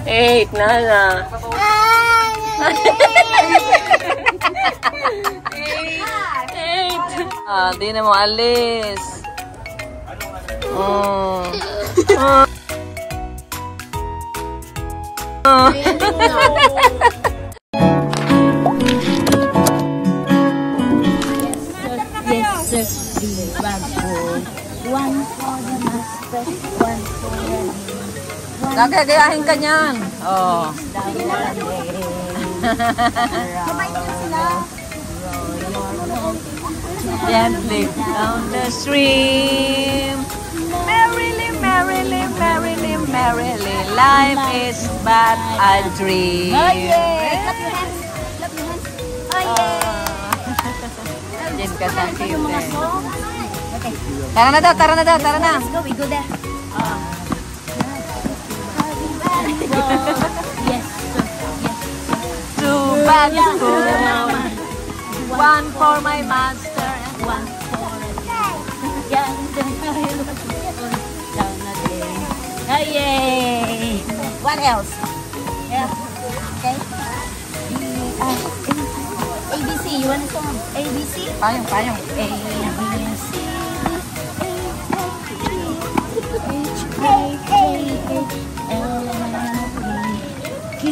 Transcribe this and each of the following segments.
8, Nana. 8. Ah, di na mo alis. Yes, sir. One for the master, one for the Nagagayahin ka niyan. Oh. Gently down the stream. Merrily, merrily, merrily, merrily. Life is but a dream. Oh, yeah. Clap your hands. Clap your hands. Oh, yeah. Diyan ka sa Yung mga song. Okay. Tara na daw, tara na daw, tara na. Let's go, we go there. Yes, sir. Yes. Two bags for mama. One for my master and One for the down again. Oh, yay. What else? Yeah. Okay. ABC. You want a song? ABC? Payong, payong. A, B, C, H, I, J, K, L, M, N, Q,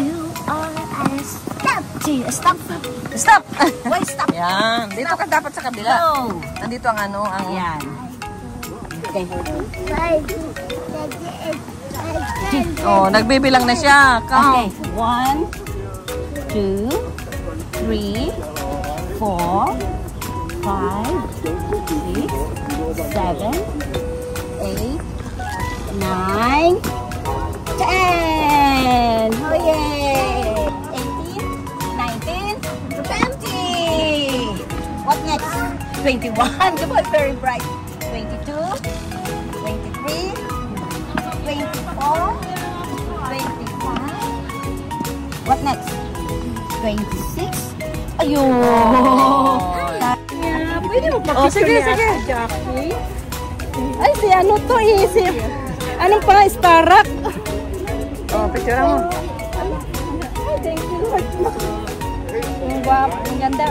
R, S. Stop! Stop! Stop! Why stop? Yan. Dito ka dapat sa kabila. No! Nandito ang ano, ang... Yan. Okay. Oh, nagbibilang na siya. Okay. Count. 1, 2, 3, 4, 5, 6, 7, 8, 9, 10. Oh, yay! 18, 19, 20. What next? 21. Come on, very bright. 22, 23, 24, 25. What next? 26. Ayun! Yeah, pwede mo Oh, sige, sige. Jackie. Ay, si ano to eh. Si, anong pa? Starak. Oh, picture mo. Ay, thank you, Lord. Ang guwapo, ang ganda.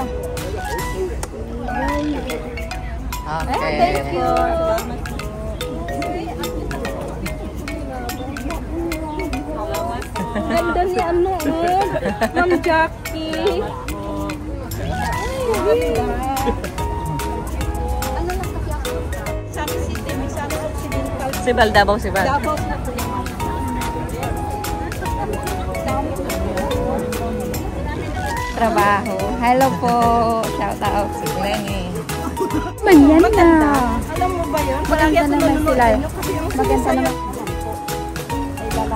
Okay. Thank you. Ganda ni ano, Ma'am Jackie. Ay, Sabi City, may sabi Occidental. Sibal, Davao, Sibal. Davao na po. Trabaho. Hello po. Shout out. Si Glenny. Maganda na. Alam mo ba yun? Maganda naman sila. Maganda naman.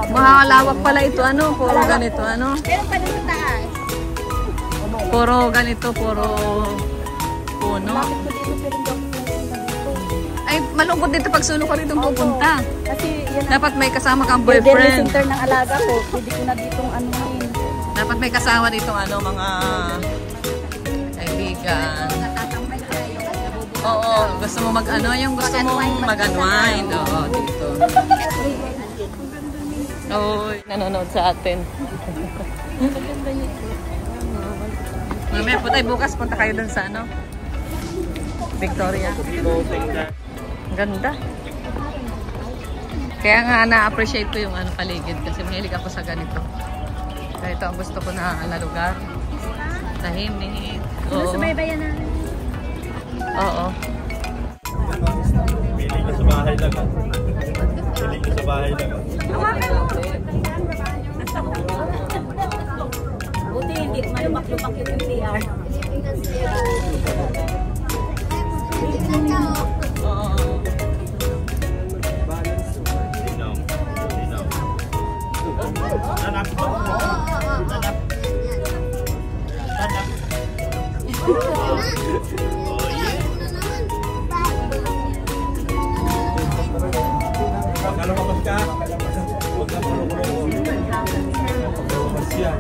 Mahalawak pala ito, ano? Puro ganito, ano? Meron pa dun sa taas. Puro ganito, puro puno. Ay, malungkot dito pag sulo ka rito pupunta. Kasi yan Dapat may kasama kang ang elderly boyfriend. center ng alaga ko. Pwede ko na ditong anuhin. Dapat may kasama dito, ano, mga kaibigan. Oo, gusto mo mag-ano, yung gusto mo mag-unwind. Oo, dito. Oo, nanonood sa atin. Mamaya po tayo bukas, punta kayo dun sa ano? Victoria. Ang ganda. Kaya nga na-appreciate ko yung ano, paligid kasi mahilig ako sa ganito. Kaya ito ang gusto ko na lugar. Tahimik. Oo. Subaybayan na. Oo. Piling nyo sa bahay lang. Piling nyo sa bahay lang. Buti hindi malumak-lumak yung MTR. Linaw. Linaw. Nanap. Nanap. Nanap. Oh, yeah. Kalau mamas ka, huwag ka marunong. Mamas yan.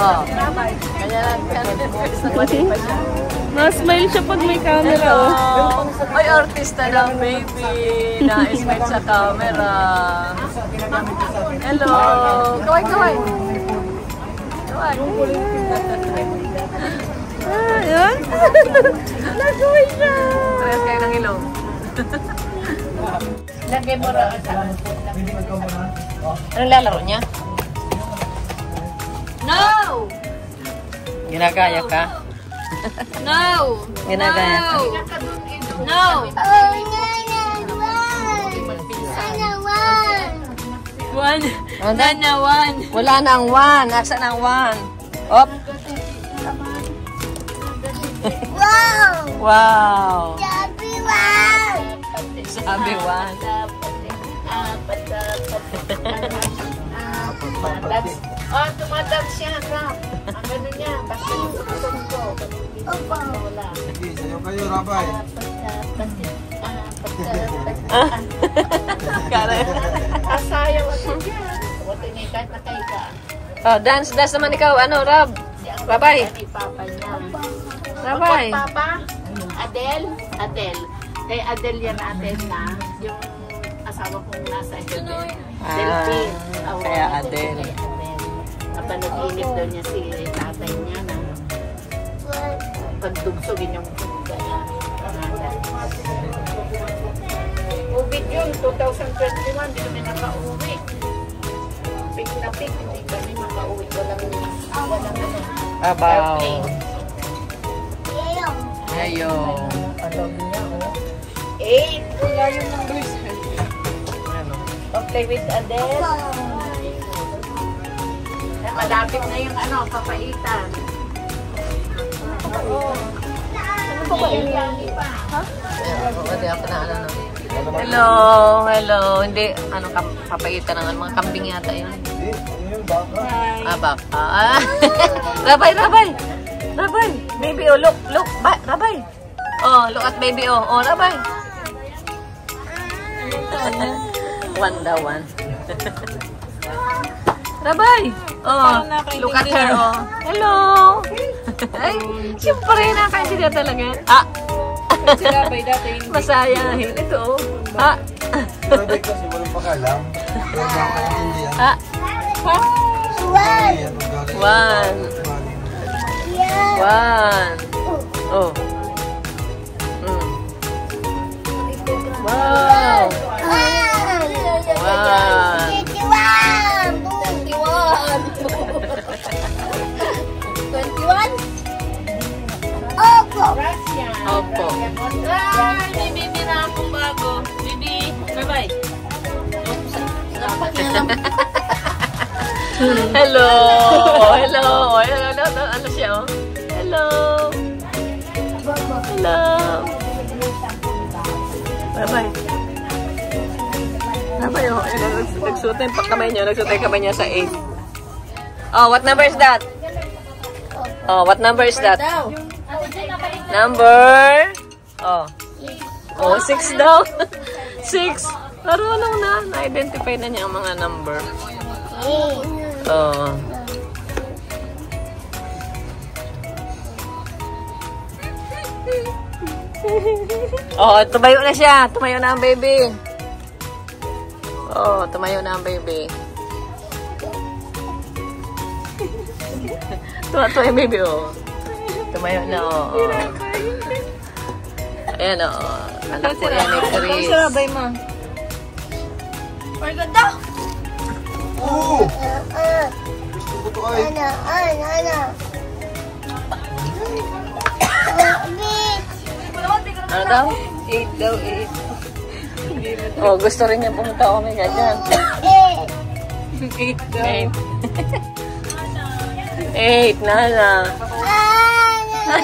Oh. Kanya lang. Nagmati pa siya. Na-smile siya pag may camera, oh. Ay, artista lang, baby. Na-smile sa camera. Hello. Kaway, kaway. Kaway. Ah, yan. Nagawin siya. Parehas kayo ng ilong. Lagay mo rin. Anong lalaro niya? No! Ginagaya ka? No! Ginagaya ka? No! One. Nana, one. Wala na ang one. Nasaan ang one? Op. Wow! Wow. Sabi wow! Sabi one. Oh, tumatag siya, Rap. Ang gano'n niya, basta yung tututong ko. Opo. Sige, sayo kayo, Rabay. Kasayaw ako dyan. Wala niya, kahit nakay ka. Oh, dance naman ikaw. Ano, Rab? Rabay. Ni Papa niya. Rabay. Papa, Adele. Kay Adele yan natin na yung asawa kong nasa heaven. Delphine. Kaya Adele. Napanaginip daw niya si tatay niya na pagdugsogin yung pangalan. COVID yun, 2021, hindi kami nakauwi. Pig na pig, hindi kami makauwi. Walang Abaw. airplane. Ayo. Palog niya, oh. 8. Wala yung numbers. Play with Adele. Malapit na yung ano, papaitan. Ano ba yun? Ha? Hindi ako na ano. Hello, hello. Hindi, ano, papaitan ng mga kambing yata yun. Hindi, ano yun, baka. Ah, baka. Ah. Rabay, Rabay. Rabay. Baby, oh, look. Rabay. Oh, look at baby, oh. Oh, Rabay. One daw, one. Rabay. Oh, look at her, oh. Hello. Ay, siyempre, nakaintindihan talaga. Ah. Si Rabay dati hindi. Masayahin. Ito, oh. Ah. Rabay kasi walang pakalam. Pero baka hindi yan. Ah. Ayan, ugali. One. One. Oh. Mm. Wow. One. 21? Opo. Opo. Ay, may baby na akong bago. Baby, bye-bye. Hello. Hello. Hello. Ano siya, oh? Hello. Hello. Bye-bye. Bye-bye, oh. Nagsuot yung kamay niya. Nagsuot yung kamay niya sa 8. Oh, what number is that? Oh, what number is that? Number? Oh. Oh, 6 daw. 6. Marunong na. Na-identify na niya ang mga number. Oh. Oh, tumayo na siya. Tumayo na ang baby. Oh, tumayo na ang baby. Tuwa yung baby, oh. Tumayo na, oh. Ayan, oh. Anak ko yan ni Chris. Sa Rabay, ma. Ay, ganda! Oo! Gusto ko to ay. Ano daw? 8 daw, 8. Oh, gusto rin niya pumunta ako may ganyan. 8 daw. 8, Nana. 8.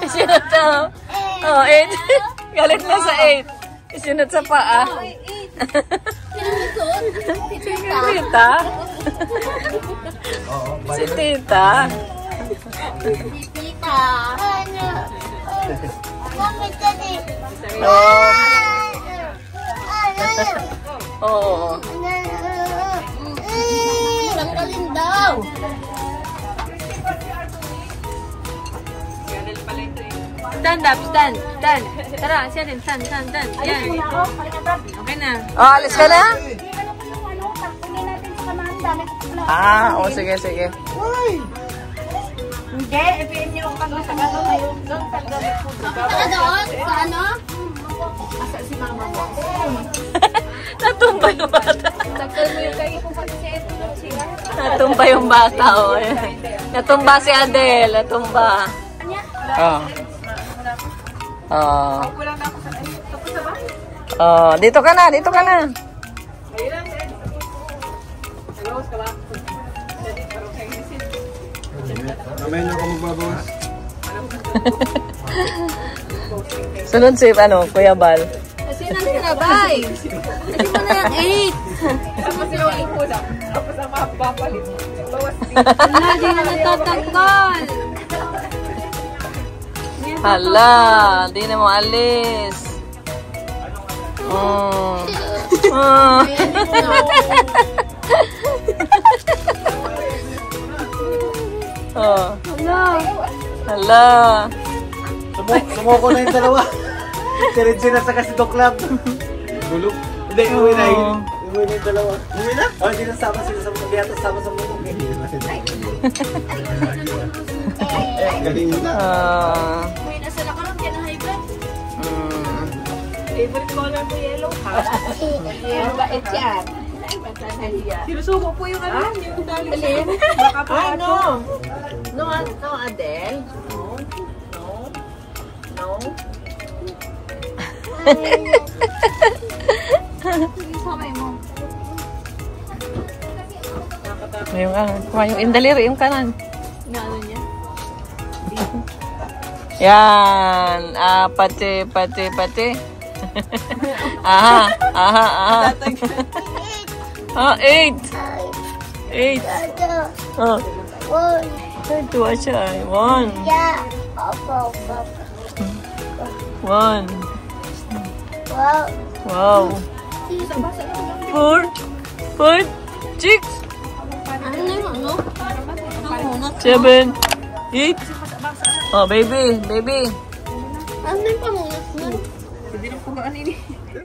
Isinot to. Oh, 8. Galit na sa 8. Isinot sa paa. Tita? Si Tita? Oh. Oo. Tanggalin daw. Stand up, stand. Tara, siya din, stand. Yan. Okay na. Oh, alis ka na? Oo, sige. Hindi, ipin niyo kami sa gano'n ngayon. Doon, tanggalin po. Saka doon? Sa ano? Asa si mama mo? Natumba yung bata. Tagkal mo yung kayo kung pati siya ito. Natumba yung bata, oh. Natumba si Adele, natumba. Oh. Oh. Oh, dito ka na. Kamay niyo ako magbabawas. Sunod si, Kuya Bal. Kasi nang sinabay. Kasi mo na yung 8. Tapos yung 8 po lang. Tapos ang mapapalit. Bawas din. Wala, di na natatanggal. Hala, di na mo alis. Hala. Sumuko na yung dalawa. Sirinsin na sa Kasido Club. Gulog. Hindi, uwi na yun. Uwi na yung dalawa. Uwi na? Oh, hindi nasama sila sa mga. Hindi sama sa mga. Galing na. Uy, nasa nakaroon ka ng high blood. Favorite color mo yellow ha? Yellow ba? Yan. Sinusubo po yung ano, yung dali. Alin? Baka po Ah, no. No, Adele. No. Yung indaliri, yung kanan. Ano niya? Yan. Pati. Aha. 8. Oh. Tuwa siya. 1. 1. Wow. 4. 6. 7. 8. Oh, baby. Ano yung pamunot mo? Hindi na po ba kanini?